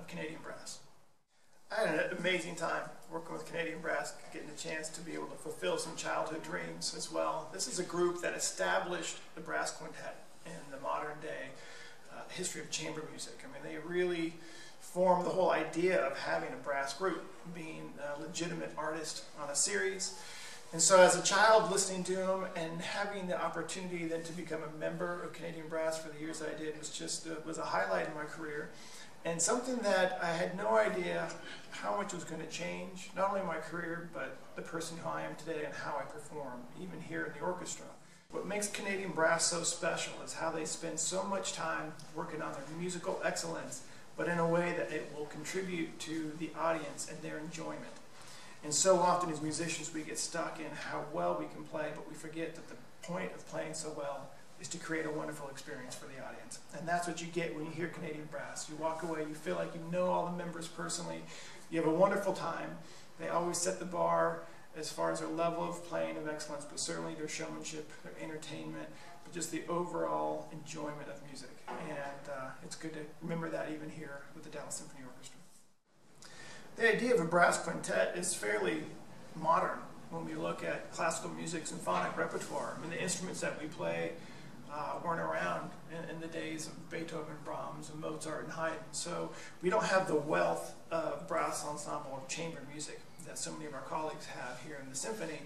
Canadian Brass. I had an amazing time working with Canadian Brass, getting a chance to be able to fulfill some childhood dreams as well. This is a group that established the brass quintet in the modern day history of chamber music. I mean, they really formed the whole idea of having a brass group, being a legitimate artist on a series. And so as a child listening to them and having the opportunity then to become a member of Canadian Brass for the years that I did was just was a highlight in my career, and something that I had no idea how much was going to change, not only my career, but the person who I am today and how I perform, even here in the orchestra. What makes Canadian Brass so special is how they spend so much time working on their musical excellence, but in a way that it will contribute to the audience and their enjoyment. And so often as musicians we get stuck in how well we can play, but we forget that the point of playing so well is to create a wonderful experience for the audience. And that's what you get when you hear Canadian Brass. You walk away, you feel like you know all the members personally, you have a wonderful time. They always set the bar as far as their level of playing of excellence, but certainly their showmanship, their entertainment, but just the overall enjoyment of music. And it's good to remember that even here with the Dallas Symphony Orchestra. The idea of a brass quintet is fairly modern when we look at classical music, symphonic repertoire. I mean, the instruments that we play weren't around in the days of Beethoven, Brahms, and Mozart and Haydn. So we don't have the wealth of brass ensemble or chamber music that so many of our colleagues have here in the symphony.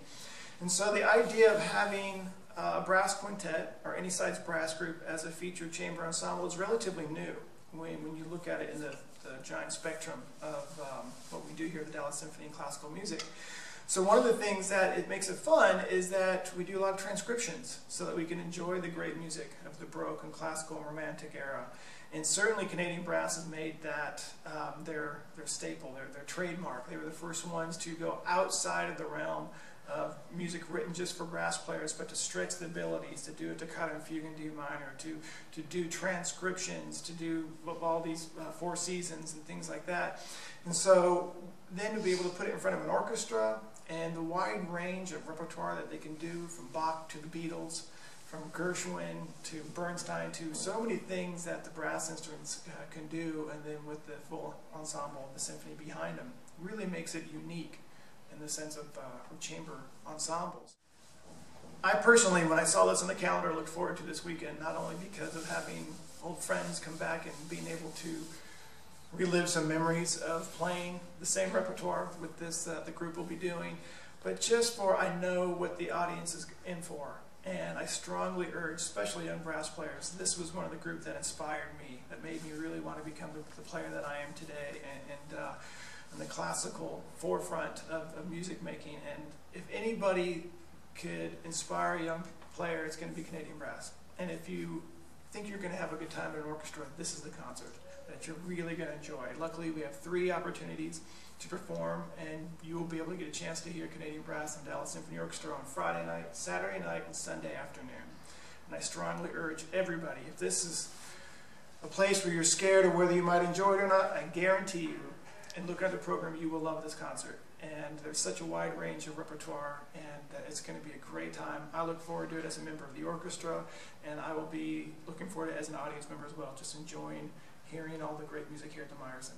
And so the idea of having a brass quintet or any size brass group as a featured chamber ensemble is relatively new when you look at it in the giant spectrum of what we do here at the Dallas Symphony in classical music. So one of the things that it makes it fun is that we do a lot of transcriptions so that we can enjoy the great music of the Baroque and classical and Romantic era. And certainly Canadian Brass has made that their staple, their trademark. They were the first ones to go outside of the realm of music written just for brass players, but to stretch the abilities, to do a toccata and fugue in D minor, to do transcriptions, to do all these four seasons and things like that. And so then to be able to put it in front of an orchestra and the wide range of repertoire that they can do, from Bach to the Beatles, from Gershwin to Bernstein, to so many things that the brass instruments can do, and then with the full ensemble of the symphony behind them, really makes it unique in the sense of chamber ensembles. I personally, when I saw this on the calendar, looked forward to this weekend, not only because of having old friends come back and being able to relive some memories of playing the same repertoire with this the group will be doing, but just for I know what the audience is in for. And I strongly urge, especially young brass players, this was one of the groups that inspired me, that made me really want to become the player that I am today, and the classical forefront of music making. And if anybody could inspire a young player, it's going to be Canadian Brass. And if you think you're going to have a good time in an orchestra, this is the concert that you're really going to enjoy. Luckily, we have 3 opportunities to perform, and you will be able to get a chance to hear Canadian Brass and Dallas Symphony Orchestra on Friday night, Saturday night, and Sunday afternoon. And I strongly urge everybody, if this is a place where you're scared of whether you might enjoy it or not, I guarantee you, and look at the program, you will love this concert. And there's such a wide range of repertoire, and it's going to be a great time. I look forward to it as a member of the orchestra, and I will be looking forward to it as an audience member as well, just enjoying hearing all the great music here at the Meyerson.